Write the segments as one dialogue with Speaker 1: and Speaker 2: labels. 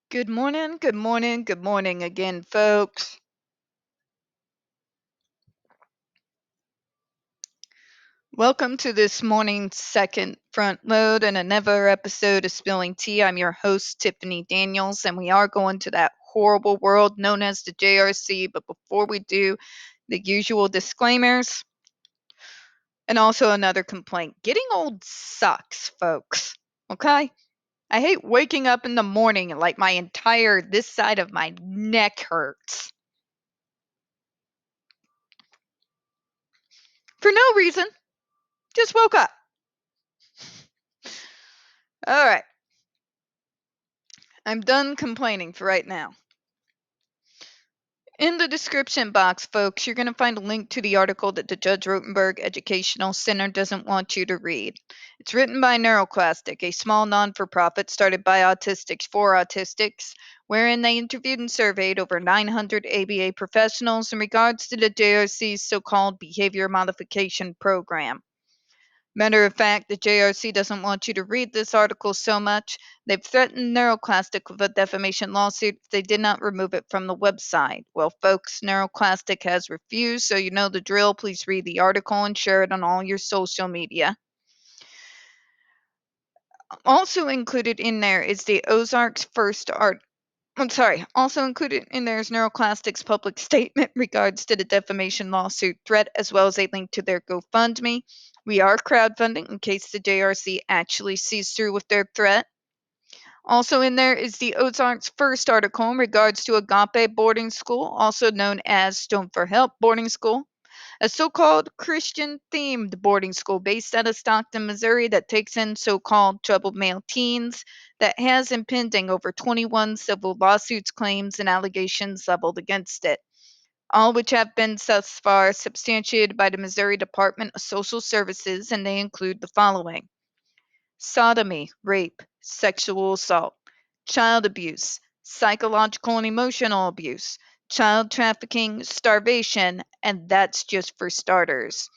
Speaker 1: Good morning, good morning, good morning again, folks. Welcome to this morning's second front load and another episode of Spilling Tea. I'm your host, Tiffany Daniels, and we are going to that horrible world known as the JRC. But before we do, the usual disclaimers and also another complaint. Getting old sucks, folks. Okay? I hate waking up in the morning and like this side of my neck hurts. For no reason. Just woke up. All right. I'm done complaining for right now. In the description box, folks, you're going to find a link to the article that the Judge Rotenberg Educational Center doesn't want you to read. It's written by NeuroClastic, a small non-for-profit started by autistics for autistics, wherein they interviewed and surveyed over 900 ABA professionals in regards to the JRC's so-called behavior modification program. Matter of fact, the JRC doesn't want you to read this article so much, they've threatened NeuroClastic with a defamation lawsuit if they did not remove it from the website. Well, folks, NeuroClastic has refused, so you know the drill. Please read the article and share it on all your social media. Also included in there is the Ozarks first art. I'm sorry. Also included in there is NeuroClastic's public statement regards to the defamation lawsuit threat, as well as a link to their GoFundMe. We are crowdfunding in case the JRC actually sees through with their threat. Also in there is the Ozarks first article in regards to Agape Boarding School, also known as Stone for Help Boarding School, a so-called Christian-themed boarding school based out of Stockton, Missouri that takes in so-called troubled male teens that has impending over 21 civil lawsuits, claims, and allegations leveled against it, all which have been thus far substantiated by the Missouri Department of Social Services, and they include the following: sodomy, rape, sexual assault, child abuse, psychological and emotional abuse, child trafficking, starvation, and that's just for starters.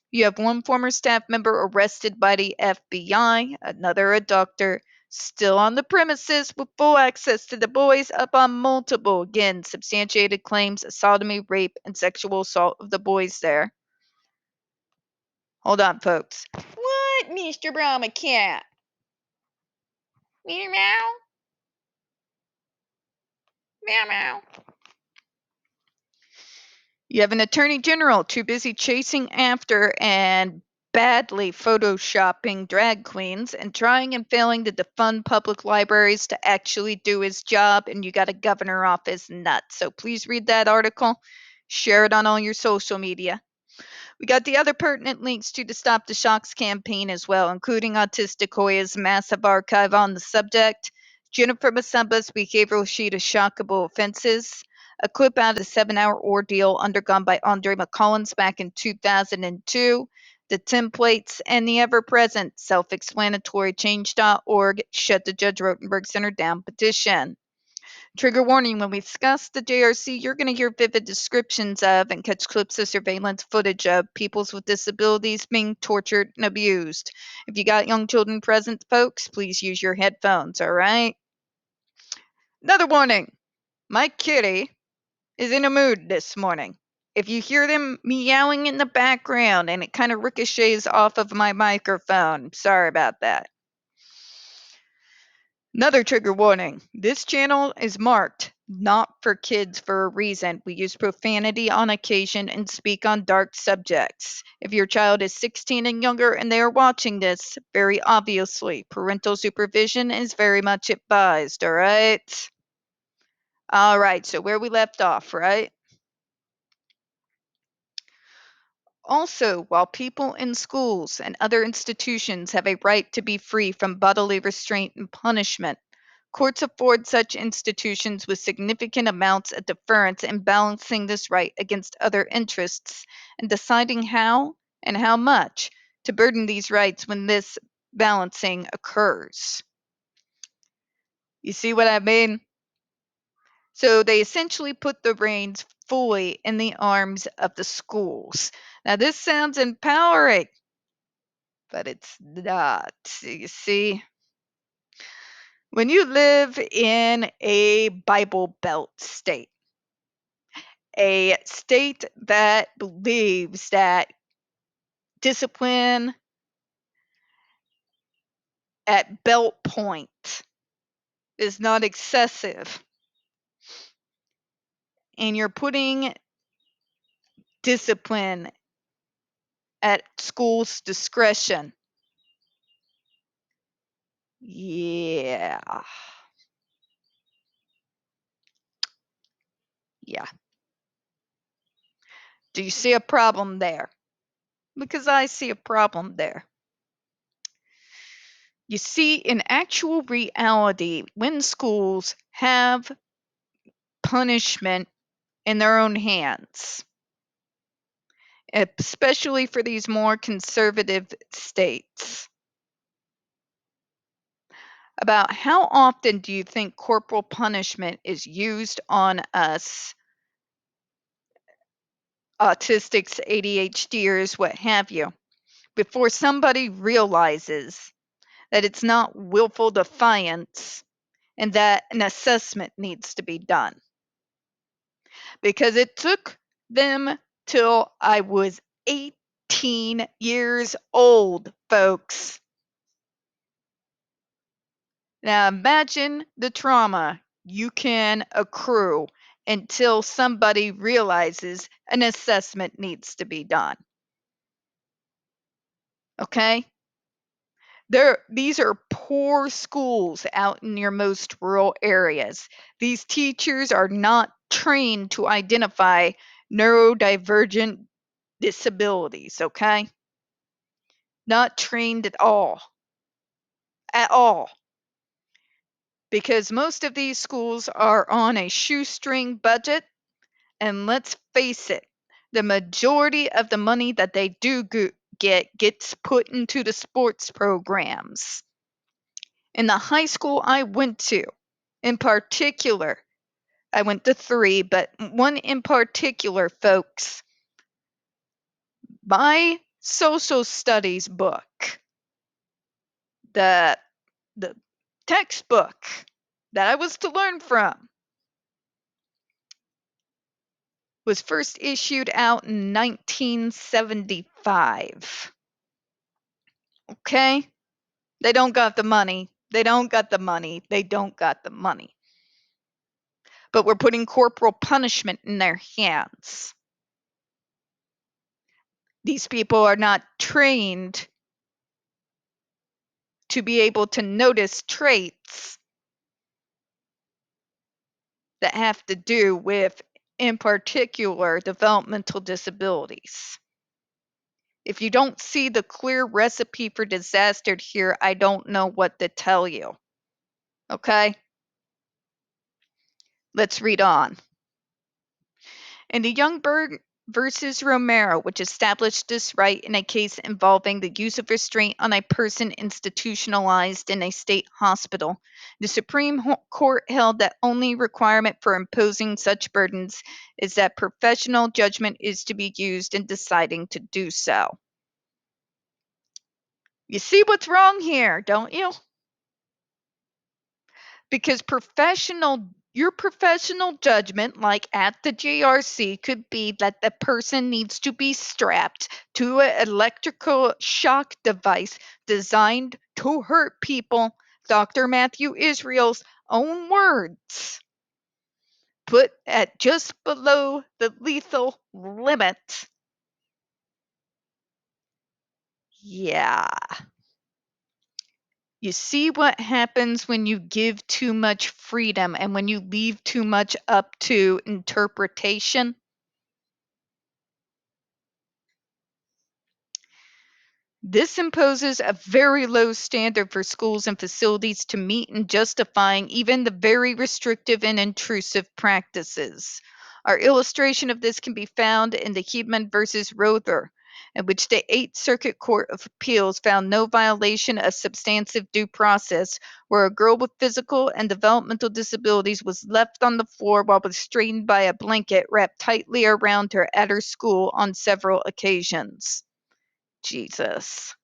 Speaker 1: You have one former staff member arrested by the FBI, another a doctor, still on the premises with full access to the boys up on multiple, again, substantiated claims of sodomy, rape, and sexual assault of the boys there. Hold on, folks. What, Mr. Brahma Cat? Meow meow. Meow meow. You have an attorney general too busy chasing after and badly photoshopping drag queens and trying and failing to defund public libraries to actually do his job, and you got a governor off his nuts. So please read that article, share it on all your social media. We got the other pertinent links to the Stop the Shocks campaign as well, including Autistic Hoya's massive archive on the subject, Jennifer Masamba's behavioral sheet of shockable offenses, a clip out of the 7-hour ordeal undergone by Andre McCollins back in 2002, the templates, and the ever-present self-explanatory change.org Shut the Judge Rotenberg Center Down petition. Trigger warning: when we discuss the JRC, you're going to hear vivid descriptions of and catch clips of surveillance footage of peoples with disabilities being tortured and abused. If you got young children present, folks, please use your headphones, all right? Another warning: my kitty is in a mood this morning. If you hear them meowing in the background and it kind of ricochets off of my microphone, sorry about that. Another trigger warning: this channel is marked not for kids for a reason. We use profanity on occasion and speak on dark subjects. If your child is 16 and younger and they are watching this, very obviously, parental supervision is very much advised, all right? All right, so where we left off, right? Also, while people in schools and other institutions have a right to be free from bodily restraint and punishment, courts afford such institutions with significant amounts of deference in balancing this right against other interests and deciding how and how much to burden these rights when this balancing occurs. You see what I mean? So they essentially put the reins fully in the arms of the schools. Now, this sounds empowering, but it's not. You see? When you live in a Bible Belt state, a state that believes that discipline at belt point is not excessive, and you're putting discipline at school's discretion, yeah, yeah. Do you see a problem there? Because I see a problem there. You see, in actual reality, when schools have punishment in their own hands, especially for these more conservative states, about how often do you think corporal punishment is used on us autistics, ADHDers, what have you, before somebody realizes that it's not willful defiance and that an assessment needs to be done? Because it took them till I was 18 years old, folks. Now imagine the trauma you can accrue until somebody realizes an assessment needs to be done. Okay? These are poor schools out in your most rural areas. These teachers are not trained to identify neurodivergent disabilities, okay? Not trained at all. At all. Because most of these schools are on a shoestring budget, and let's face it, the majority of the money that they do get gets put into the sports programs. In the high school I went to, in particular, I went to 3, but one in particular, folks, my social studies book, the the textbook that I was to learn from, was first issued out in 1975. Okay? They don't got the money. They don't got the money. They don't got the money. But we're putting corporal punishment in their hands. These people are not trained to be able to notice traits that have to do with, in particular, developmental disabilities. If you don't see the clear recipe for disaster here, I don't know what to tell you. Okay? Let's read on. In the Youngberg versus Romero, which established this right in a case involving the use of restraint on a person institutionalized in a state hospital, the Supreme Court held that only requirement for imposing such burdens is that professional judgment is to be used in deciding to do so. You see what's wrong here, don't you? Because your professional judgment, like at the JRC, could be that the person needs to be strapped to an electrical shock device designed to hurt people. Dr. Matthew Israel's own words, put at just below the lethal limit. Yeah. You see what happens when you give too much freedom and when you leave too much up to interpretation? This imposes a very low standard for schools and facilities to meet in justifying even the very restrictive and intrusive practices. Our illustration of this can be found in the Heedman versus Rother, in which the Eighth Circuit Court of Appeals found no violation of substantive due process, where a girl with physical and developmental disabilities was left on the floor while restrained by a blanket wrapped tightly around her at her school on several occasions. Jesus.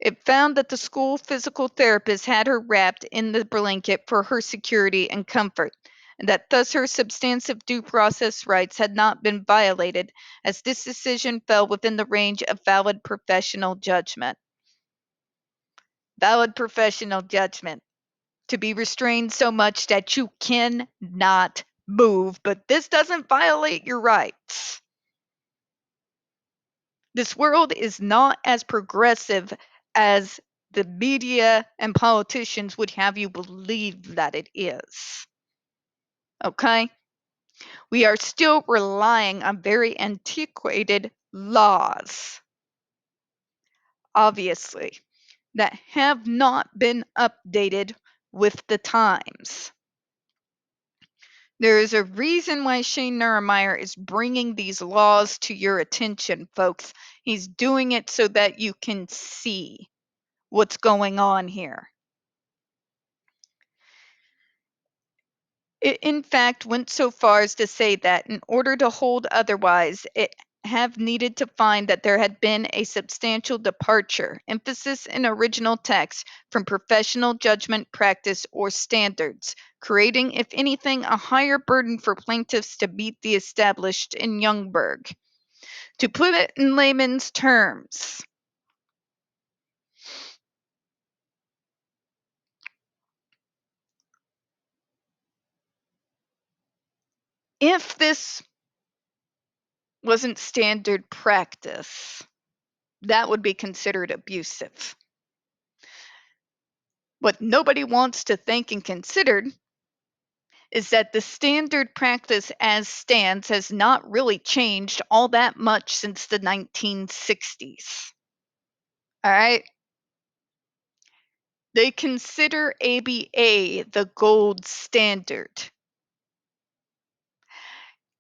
Speaker 1: It found that the school physical therapist had her wrapped in the blanket for her security and comfort, and that thus her substantive due process rights had not been violated, as this decision fell within the range of valid professional judgment. Valid professional judgment. To be restrained so much that you cannot move, but this doesn't violate your rights. This world is not as progressive as the media and politicians would have you believe that it is. Okay? We are still relying on very antiquated laws, obviously, that have not been updated with the times. There is a reason why Shane Neuermeyer is bringing these laws to your attention, folks. He's doing it so that you can see what's going on here. It, in fact, went so far as to say that in order to hold otherwise, it have needed to find that there had been a substantial departure, emphasis in original text, from professional judgment, practice, or standards, creating, if anything, a higher burden for plaintiffs to meet the established in Youngberg. To put it in layman's terms, if this wasn't standard practice, that would be considered abusive. What nobody wants to think and consider is that the standard practice as stands has not really changed all that much since the 1960s. All right? They consider ABA the gold standard.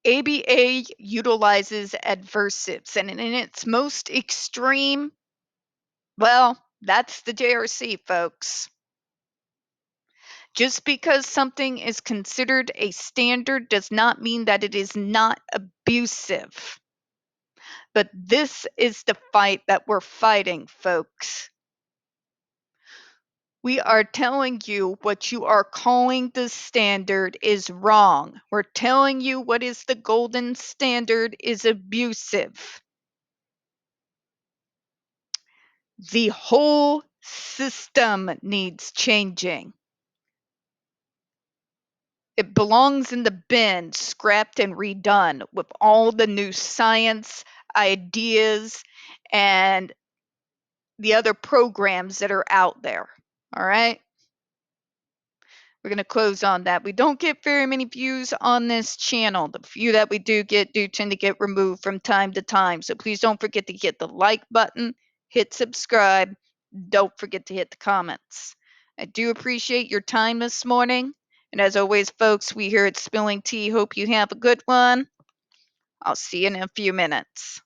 Speaker 1: ABA utilizes aversives, and in its most extreme, well, that's the JRC, folks. Just because something is considered a standard does not mean that it is not abusive. But this is the fight that we're fighting, folks. We are telling you what you are calling the standard is wrong. We're telling you what is the golden standard is abusive. The whole system needs changing. It belongs in the bin, scrapped and redone with all the new science, ideas, and the other programs that are out there. All right? We're going to close on that. We don't get very many views on this channel. The few that we do get do tend to get removed from time to time. So please don't forget to hit the like button, hit subscribe. Don't forget to hit the comments. I do appreciate your time this morning. And as always, folks, we here at Spilling Tea hope you have a good one. I'll see you in a few minutes.